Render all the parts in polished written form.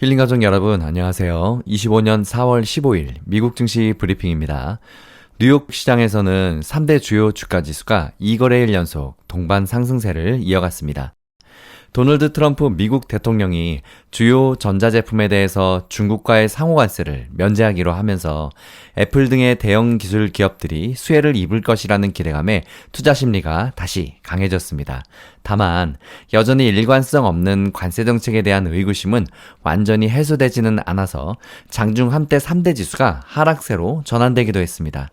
힐링가족 여러분 안녕하세요. 25년 4월 15일 미국 증시 브리핑입니다. 뉴욕 시장에서는 3대 주요 주가지수가 2거래일 연속 동반 상승세를 이어갔습니다. 도널드 트럼프 미국 대통령이 주요 전자제품에 대해서 중국과의 상호관세를 면제하기로 하면서 애플 등의 대형 기술 기업들이 수혜를 입을 것이라는 기대감에 투자 심리가 다시 강해졌습니다. 다만 여전히 일관성 없는 관세 정책에 대한 의구심은 완전히 해소되지는 않아서 장중 한때 3대 지수가 하락세로 전환되기도 했습니다.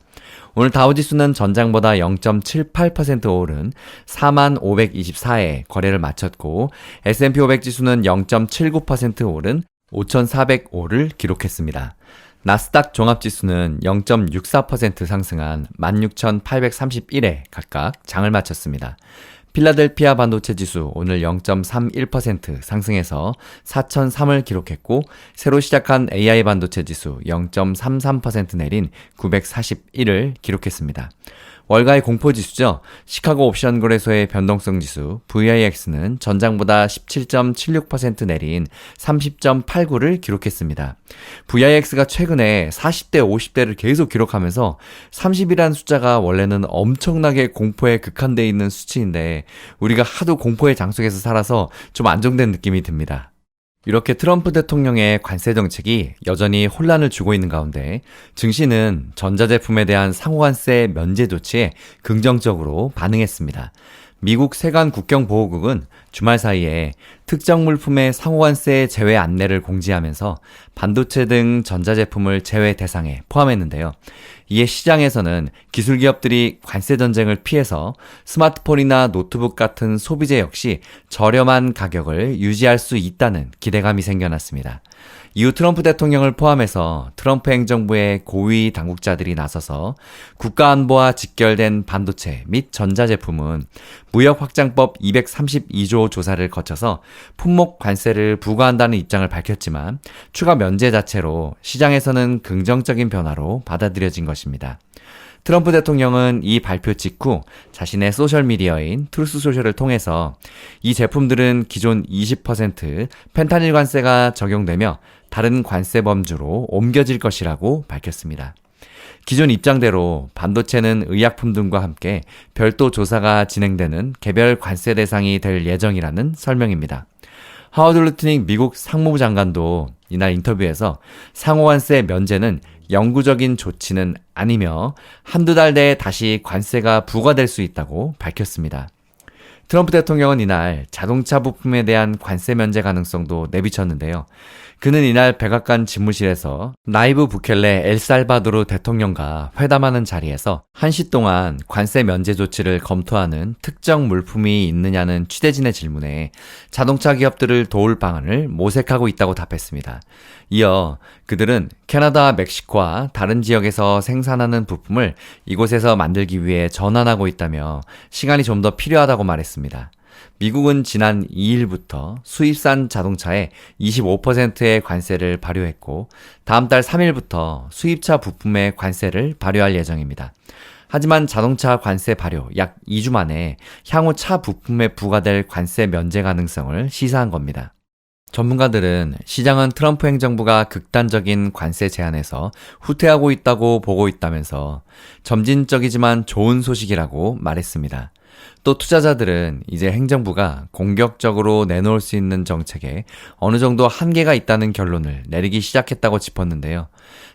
오늘 다우지수는 전장보다 0.78% 오른 4524에 거래를 마쳤고 S&P 500 지수는 0.79% 오른 5405를 기록했습니다. 나스닥 종합지수는 0.64% 상승한 16,831에 각각 장을 마쳤습니다. 필라델피아 반도체 지수 오늘 0.31% 상승해서 4,003을 기록했고 새로 시작한 AI 반도체 지수 0.33% 내린 941을 기록했습니다. 월가의 공포지수죠. 시카고 옵션 거래소의 변동성 지수 VIX는 전장보다 17.76% 내린 30.89를 기록했습니다. VIX가 최근에 40대, 50대를 계속 기록하면서 30이라는 숫자가 원래는 엄청나게 공포에 극한되어 있는 수치인데 우리가 하도 공포의 장속에서 살아서 좀 안정된 느낌이 듭니다. 이렇게 트럼프 대통령의 관세 정책이 여전히 혼란을 주고 있는 가운데 증시는 전자제품에 대한 상호관세 면제 조치에 긍정적으로 반응했습니다. 미국 세관 국경보호국은 주말 사이에 특정 물품의 상호관세 제외 안내를 공지하면서 반도체 등 전자제품을 제외 대상에 포함했는데요. 이에 시장에서는 기술 기업들이 관세 전쟁을 피해서 스마트폰이나 노트북 같은 소비재 역시 저렴한 가격을 유지할 수 있다는 기대감이 생겨났습니다. 이후 트럼프 대통령을 포함해서 트럼프 행정부의 고위 당국자들이 나서서 국가안보와 직결된 반도체 및 전자제품은 무역확장법 232조 조사를 거쳐서 품목 관세를 부과한다는 입장을 밝혔지만 추가 면제 자체로 시장에서는 긍정적인 변화로 받아들여진 것입니다. 트럼프 대통령은 이 발표 직후 자신의 소셜미디어인 트루스 소셜을 통해서 이 제품들은 기존 20% 펜타닐 관세가 적용되며 다른 관세 범주로 옮겨질 것이라고 밝혔습니다. 기존 입장대로 반도체는 의약품 등과 함께 별도 조사가 진행되는 개별 관세 대상이 될 예정이라는 설명입니다. 하워드 루트닉 미국 상무부 장관도 이날 인터뷰에서 상호관세 면제는 영구적인 조치는 아니며 한두 달 내에 다시 관세가 부과될 수 있다고 밝혔습니다. 트럼프 대통령은 이날 자동차 부품에 대한 관세 면제 가능성도 내비쳤는데요. 그는 이날 백악관 집무실에서 나이브 부켈레 엘살바도르 대통령과 회담하는 자리에서 1시 동안 관세 면제 조치를 검토하는 특정 물품이 있느냐는 취재진의 질문에 자동차 기업들을 도울 방안을 모색하고 있다고 답했습니다. 이어 그들은 캐나다와 멕시코와 다른 지역에서 생산하는 부품을 이곳에서 만들기 위해 전환하고 있다며 시간이 좀 더 필요하다고 말했습니다. 미국은 지난 2일부터 수입산 자동차에 25%의 관세를 발효했고 다음 달 3일부터 수입차 부품의 관세를 발효할 예정입니다. 하지만 자동차 관세 발효 약 2주 만에 향후 차 부품에 부과될 관세 면제 가능성을 시사한 겁니다. 전문가들은 시장은 트럼프 행정부가 극단적인 관세 제한에서 후퇴하고 있다고 보고 있다면서 점진적이지만 좋은 소식이라고 말했습니다. 또 투자자들은 이제 행정부가 공격적으로 내놓을 수 있는 정책에 어느 정도 한계가 있다는 결론을 내리기 시작했다고 짚었는데요.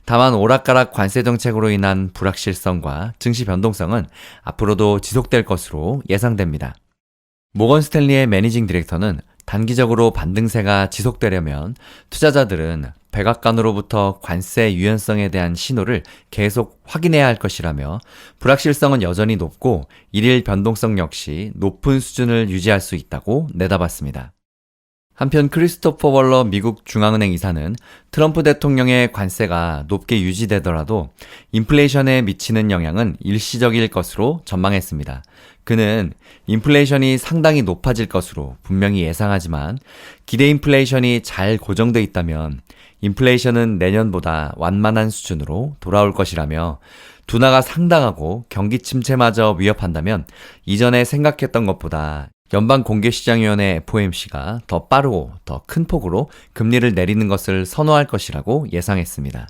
다만 오락가락 관세 정책으로 인한 불확실성과 증시 변동성은 앞으로도 지속될 것으로 예상됩니다. 모건 스탠리의 매니징 디렉터는 단기적으로 반등세가 지속되려면 투자자들은 백악관으로부터 관세 유연성에 대한 신호를 계속 확인해야 할 것이라며 불확실성은 여전히 높고 일일 변동성 역시 높은 수준을 유지할 수 있다고 내다봤습니다. 한편 크리스토퍼 월러 미국 중앙은행 이사는 트럼프 대통령의 관세가 높게 유지되더라도 인플레이션에 미치는 영향은 일시적일 것으로 전망했습니다. 그는 인플레이션이 상당히 높아질 것으로 분명히 예상하지만 기대 인플레이션이 잘 고정돼 있다면 인플레이션은 내년보다 완만한 수준으로 돌아올 것이라며 둔화가 상당하고 경기 침체마저 위협한다면 이전에 생각했던 것보다 연방공개시장위원회 FOMC가 더 빠르고 더 큰 폭으로 금리를 내리는 것을 선호할 것이라고 예상했습니다.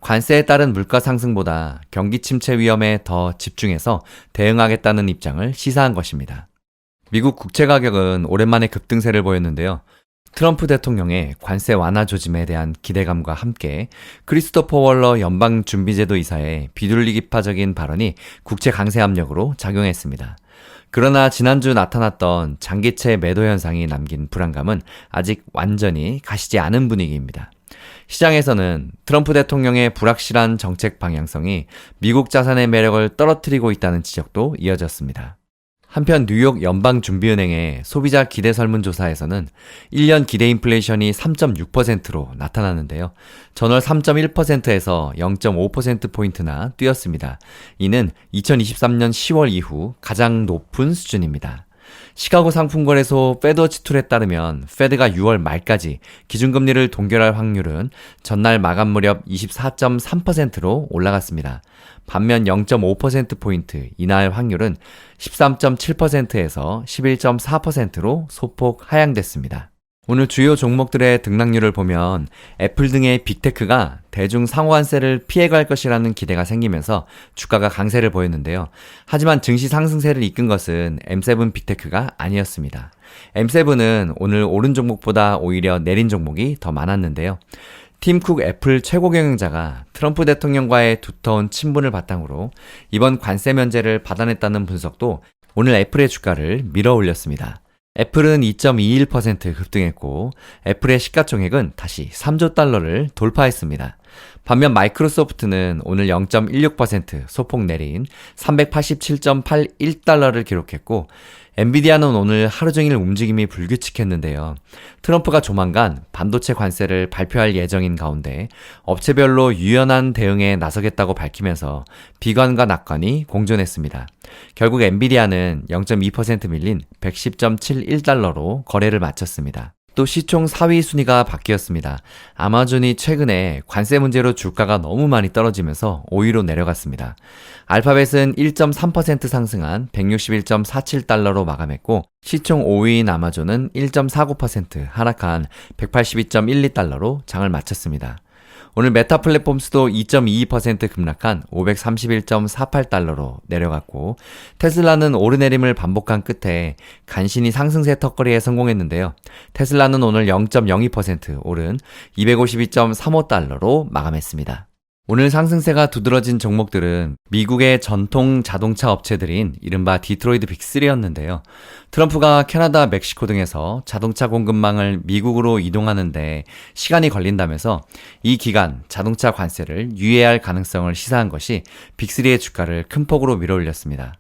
관세에 따른 물가 상승보다 경기 침체 위험에 더 집중해서 대응하겠다는 입장을 시사한 것입니다. 미국 국채 가격은 오랜만에 급등세를 보였는데요. 트럼프 대통령의 관세 완화 조짐에 대한 기대감과 함께 크리스토퍼 월러 연방준비제도 이사의 비둘기파적인 발언이 국채 강세 압력으로 작용했습니다. 그러나 지난주 나타났던 장기채 매도 현상이 남긴 불안감은 아직 완전히 가시지 않은 분위기입니다. 시장에서는 트럼프 대통령의 불확실한 정책 방향성이 미국 자산의 매력을 떨어뜨리고 있다는 지적도 이어졌습니다. 한편 뉴욕 연방준비은행의 소비자 기대 설문조사에서는 1년 기대 인플레이션이 3.6%로 나타났는데요. 전월 3.1%에서 0.5%포인트나 뛰었습니다. 이는 2023년 10월 이후 가장 높은 수준입니다. 시카고 상품거래소 페드워치 툴에 따르면 페드가 6월 말까지 기준금리를 동결할 확률은 전날 마감 무렵 24.3%로 올라갔습니다. 반면 0.5%포인트 인하할 확률은 13.7%에서 11.4%로 소폭 하향됐습니다. 오늘 주요 종목들의 등락률을 보면 애플 등의 빅테크가 대중 상호관세를 피해갈 것이라는 기대가 생기면서 주가가 강세를 보였는데요. 하지만 증시 상승세를 이끈 것은 M7 빅테크가 아니었습니다. M7은 오늘 오른 종목보다 오히려 내린 종목이 더 많았는데요. 팀 쿡 애플 최고 경영자가 트럼프 대통령과의 두터운 친분을 바탕으로 이번 관세 면제를 받아냈다는 분석도 오늘 애플의 주가를 밀어 올렸습니다. 애플은 2.21% 급등했고 애플의 시가총액은 다시 3조 달러를 돌파했습니다. 반면 마이크로소프트는 오늘 0.16% 소폭 내린 387.81달러를 기록했고 엔비디아는 오늘 하루 종일 움직임이 불규칙했는데요. 트럼프가 조만간 반도체 관세를 발표할 예정인 가운데 업체별로 유연한 대응에 나서겠다고 밝히면서 비관과 낙관이 공존했습니다. 결국 엔비디아는 0.2% 밀린 110.71달러로 거래를 마쳤습니다. 또 시총 4위 순위가 바뀌었습니다. 아마존이 최근에 관세 문제로 주가가 너무 많이 떨어지면서 5위로 내려갔습니다. 알파벳은 1.3% 상승한 161.47달러로 마감했고 시총 5위인 아마존은 1.49% 하락한 182.12달러로 장을 마쳤습니다. 오늘 메타 플랫폼스도 2.22% 급락한 531.48달러로 내려갔고 테슬라는 오르내림을 반복한 끝에 간신히 상승세 턱걸이에 성공했는데요. 테슬라는 오늘 0.02% 오른 252.35달러로 마감했습니다. 오늘 상승세가 두드러진 종목들은 미국의 전통 자동차 업체들인 이른바 디트로이트 빅3였는데요. 트럼프가 캐나다, 멕시코 등에서 자동차 공급망을 미국으로 이동하는데 시간이 걸린다면서 이 기간 자동차 관세를 유예할 가능성을 시사한 것이 빅3의 주가를 큰 폭으로 밀어올렸습니다.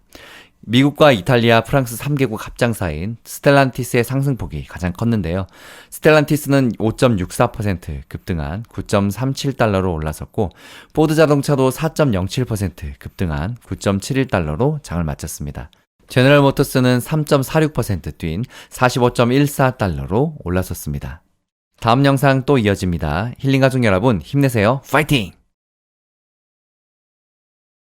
미국과 이탈리아, 프랑스 3개국 합장사인 스텔란티스의 상승폭이 가장 컸는데요. 스텔란티스는 5.64% 급등한 9.37달러로 올라섰고 포드 자동차도 4.07% 급등한 9.71달러로 장을 마쳤습니다. 제너럴 모터스는 3.46% 뛴 45.14달러로 올라섰습니다. 다음 영상 또 이어집니다. 힐링가족 여러분 힘내세요. 파이팅!